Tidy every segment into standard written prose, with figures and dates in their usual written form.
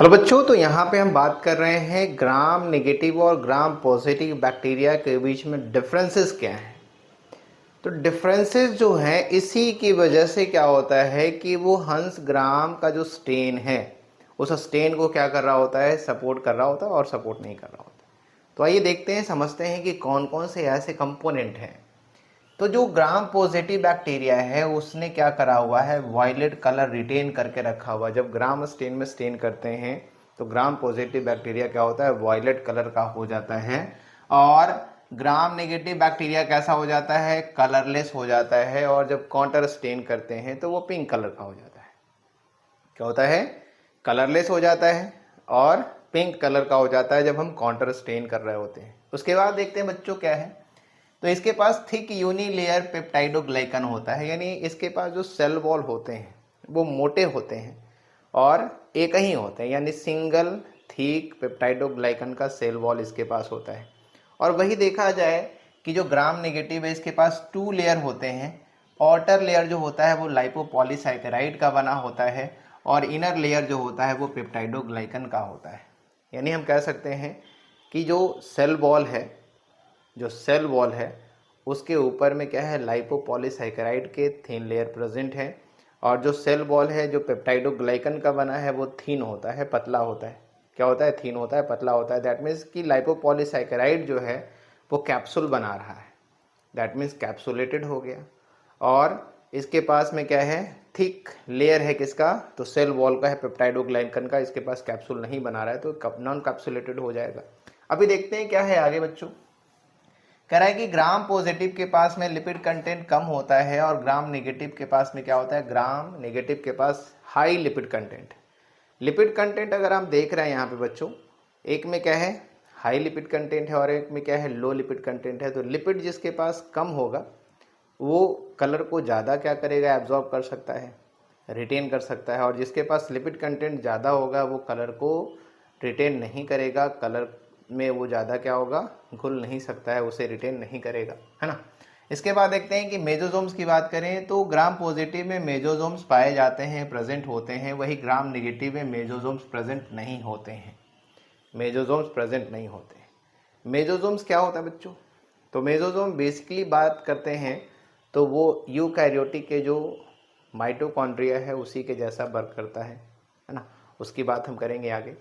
Hello बच्चों, तो यहाँ पे हम बात कर रहे हैं ग्राम नेगेटिव और ग्राम पॉजिटिव बैक्टीरिया के बीच में डिफरेंसेस क्या हैं। तो डिफरेंसेस जो हैं इसी की वजह से क्या होता है कि वो हंस ग्राम का जो स्टेन है उस स्टेन को क्या कर रहा होता है, सपोर्ट कर रहा होता है और सपोर्ट नहीं कर रहा होता। तो आइए देखते हैं, समझते हैं कि कौन कौन से ऐसे कंपोनेंट हैं। तो जो ग्राम पॉजिटिव बैक्टीरिया है उसने क्या करा हुआ है, वायलेट कलर रिटेन करके रखा हुआ। जब ग्राम स्टेन में स्टेन करते हैं तो ग्राम पॉजिटिव बैक्टीरिया क्या होता है, वायलेट कलर का हो जाता है। और ग्राम नेगेटिव बैक्टीरिया कैसा हो जाता है, कलरलेस हो जाता है। और जब काउंटर स्टेन करते हैं तो वो पिंक कलर का हो जाता है। क्या होता है, कलरलेस हो जाता है और पिंक कलर का हो जाता है जब हम काउंटर स्टेन कर रहे होते हैं। उसके बाद देखते हैं बच्चों क्या है। तो इसके पास थिक यूनिलेयर पेप्टाइडोग्लाइकन होता है, यानी इसके पास जो सेल वॉल होते हैं वो मोटे होते हैं और एक ही होते हैं, यानी सिंगल थिक पेप्टाइडोग्लाइकन का सेल वॉल इसके पास होता है। और वही देखा जाए कि जो ग्राम नेगेटिव है इसके पास 2 लेयर होते हैं। आउटर लेयर जो होता है वो लाइपोपॉलीसैकेराइड का बना होता है और इनर लेयर जो होता है वो पेप्टाइडोग्लाइकन का होता है। यानी हम कह सकते हैं कि जो सेल वॉल है उसके ऊपर में क्या है, लाइपोपॉलीसैकेराइड के थिन लेयर प्रेजेंट है। और जो सेल वॉल है जो पेप्टाइडोग्लाइकन का बना है वो थीन होता है, पतला होता है। क्या होता है, थीन होता है, पतला होता है। दैट मीन्स कि लाइपोपॉलीसैकेराइड जो है वो कैप्सूल बना रहा है, दैट मीन्स कैप्सुलेटेड हो गया। और इसके पास में क्या है, थिक लेयर है किसका, तो सेल वॉल का है, पेप्टाइडोग्लाइकन का। इसके पास कैप्सूल नहीं बना रहा है तो नॉन कैप्सुलेटेड हो जाएगा। अभी देखते हैं क्या है आगे बच्चों। कह रहा है कि ग्राम पॉजिटिव के पास में लिपिड कंटेंट कम होता है और ग्राम नेगेटिव के पास में क्या होता है, ग्राम नेगेटिव के पास high lipid content. Lipid content अगर हम देख रहे हैं यहाँ पे बच्चों, एक में क्या है, हाई लिपिड कंटेंट है और एक में क्या है, लो लिपिड कंटेंट है। तो लिपिड जिसके पास कम होगा वो कलर को ज़्यादा क्या करेगा, एब्जॉर्ब कर सकता है, रिटेन कर सकता है। और जिसके पास लिपिड कंटेंट ज़्यादा होगा वो कलर को रिटेन नहीं करेगा, कलर में वो ज़्यादा क्या होगा, घुल नहीं सकता है, उसे रिटेन नहीं करेगा, है ना। इसके बाद देखते हैं कि मेजोजोम्स की बात करें तो ग्राम पॉजिटिव में मेजोजोम्स पाए जाते हैं, प्रेजेंट होते हैं। वही ग्राम नेगेटिव में मेजोजोम्स प्रेजेंट नहीं होते हैं, मेजोजोम्स प्रेजेंट नहीं होते हैं। मेजोजोम्स क्या होता है बच्चों, तो मेजोजोम बेसिकली बात करते हैं तो वो यूकैरियोटिक के जो माइटोकॉन्ड्रिया है उसी के जैसा वर्क करता है ना। उसकी बात हम करेंगे आगे।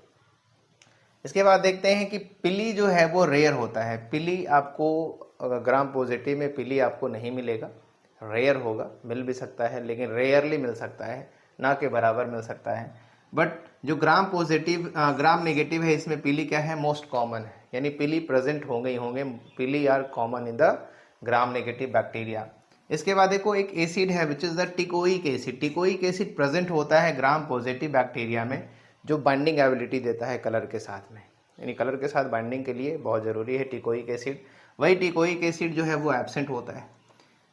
इसके बाद देखते हैं कि पिली जो है वो रेयर होता है। पिली आपको ग्राम पॉजिटिव में पिली आपको नहीं मिलेगा, रेयर होगा, मिल भी सकता है लेकिन रेयरली मिल सकता है, ना के बराबर मिल सकता है। बट जो ग्राम नेगेटिव है इसमें पिली क्या है, मोस्ट कॉमन है, यानी पिली प्रेजेंट होंगे ही होंगे। Pili are common in the gram negative bacteria. इसके बाद देखो एक एसिड है which is the teichoic acid. Teichoic acid present होता है ग्राम पॉजिटिव बैक्टीरिया में, जो बाइंडिंग एबिलिटी देता है कलर के साथ में, यानी कलर के साथ बाइंडिंग के लिए बहुत ज़रूरी है टिकोइक एसिड। वही टिकोइक एसिड जो है वो एब्सेंट होता है।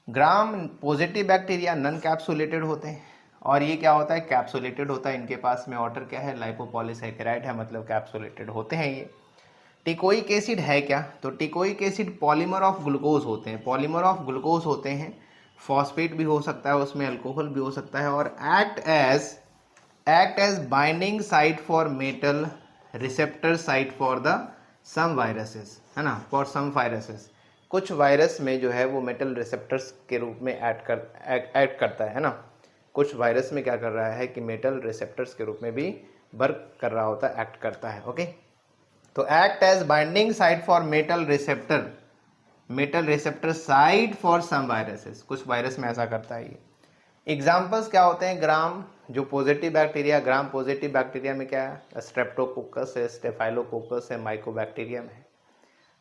Gram positive bacteria non capsulated होते हैं और ये क्या होता है, कैप्सुलेटेड होता है। इनके पास में वाटर क्या है, लाइपोपॉलीसैकेराइड है, मतलब कैप्सुलेटेड होते हैं ये। टिकोइक एसिड है क्या, तो teichoic acid polymer of glucose होते हैं, पॉलीमर ऑफ ग्लूकोज होते हैं। फॉस्फेट भी हो सकता है उसमें, अल्कोहल भी हो सकता है। और act as binding site for metal, receptor site for the some viruses, है ना, फॉर सम वायरसेस। कुछ वायरस में जो है वो मेटल रिसेप्टर्स के रूप में एक्ट करता है ना। कुछ वायरस में क्या कर रहा है कि मेटल रिसेप्टर्स के रूप में भी वर्क कर रहा होता है, एक्ट करता है। ओके, तो act as binding site for metal receptor site for some viruses. कुछ वायरस में ऐसा करता है ये। एग्जाम्पल्स क्या होते हैं, ग्राम जो positive bacteria, gram positive bacteria में क्या है, स्ट्रेप्टोकोकस है, स्टेफाइलोकोकस है, माइकोबैक्टीरियम है।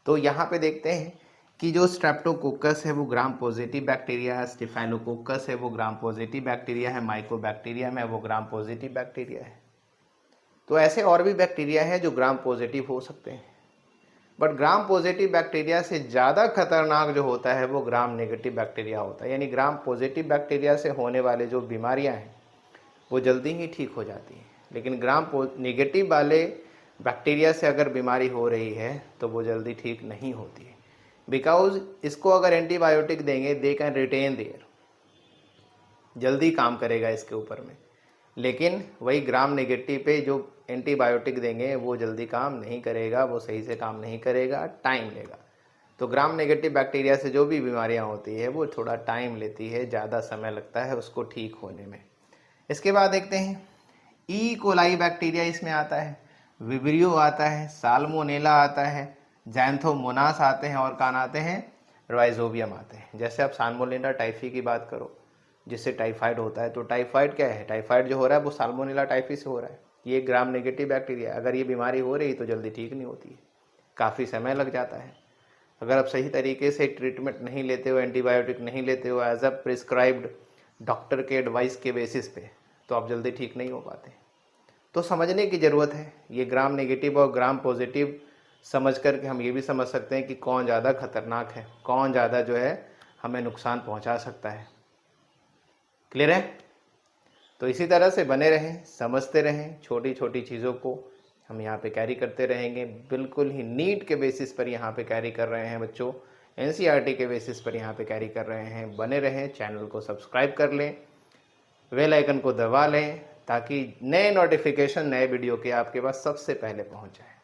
तो यहाँ पे देखते हैं कि जो स्ट्रेप्टोकोकस है वो ग्राम पॉजिटिव बैक्टीरिया है, स्टेफाइलोकोकस है वो ग्राम पॉजिटिव बैक्टीरिया है, माइकोबैक्टीरियम है वो ग्राम पॉजिटिव बैक्टीरिया है। तो ऐसे और भी बैक्टीरिया हैं जो ग्राम पॉजिटिव हो सकते हैं। बट ग्राम पॉजिटिव बैक्टीरिया से ज़्यादा खतरनाक जो होता है वो ग्राम नेगेटिव बैक्टीरिया होता है। यानी ग्राम पॉजिटिव बैक्टीरिया से होने वाले जो बीमारियां हैं वो जल्दी ही ठीक हो जाती हैं, लेकिन ग्राम नेगेटिव वाले बैक्टीरिया से अगर बीमारी हो रही है तो वो जल्दी ठीक नहीं होती है। बिकॉज इसको अगर एंटीबायोटिक देंगे दे कैन रिटेन देयर, जल्दी काम करेगा इसके ऊपर में। लेकिन वही ग्राम नेगेटिव पे जो एंटीबायोटिक देंगे वो जल्दी काम नहीं करेगा, वो सही से काम नहीं करेगा, टाइम लेगा। तो ग्राम नेगेटिव बैक्टीरिया से जो भी बीमारियां होती है वो थोड़ा टाइम लेती है, ज़्यादा समय लगता है उसको ठीक होने में। इसके बाद देखते हैं ई कोलाई बैक्टीरिया इसमें आता है, विब्रियो आता है, साल्मोनेला आता है, जैंथोमोनास आते हैं और कान आते हैं राइजोबियम आते हैं। जैसे आप साल्मोनेला टाइफी की बात करो जिससे टाइफाइड होता है, तो टाइफाइड क्या है, टाइफाइड जो हो रहा है वो साल्मोनेला टाइफी से हो रहा है। ये ग्राम नेगेटिव बैक्टीरिया, अगर ये बीमारी हो रही तो जल्दी ठीक नहीं होती है, काफ़ी समय लग जाता है। अगर आप सही तरीके से ट्रीटमेंट नहीं लेते हो, एंटीबायोटिक नहीं लेते हो एज अ प्रिस्क्राइब्ड डॉक्टर के एडवाइस के बेसिस पे, तो आप जल्दी ठीक नहीं हो पाते। तो समझने की ज़रूरत है ये ग्राम नेगेटिव और ग्राम पॉजिटिव समझ कर के हम ये भी समझ सकते हैं कि कौन ज़्यादा खतरनाक है, कौन ज़्यादा जो है हमें नुकसान पहुंचा सकता है। क्लियर है? तो इसी तरह से बने रहें, समझते रहें, छोटी छोटी चीज़ों को हम यहाँ पे कैरी करते रहेंगे। बिल्कुल ही नीट के बेसिस पर यहाँ पे कैरी कर रहे हैं बच्चों, एनसीईआरटी के बेसिस पर यहाँ पे कैरी कर रहे हैं। बने रहें, चैनल को सब्सक्राइब कर लें, बेल आइकन को दबा लें ताकि नए नोटिफिकेशन नए वीडियो के आपके पास सबसे पहले पहुँच जाए।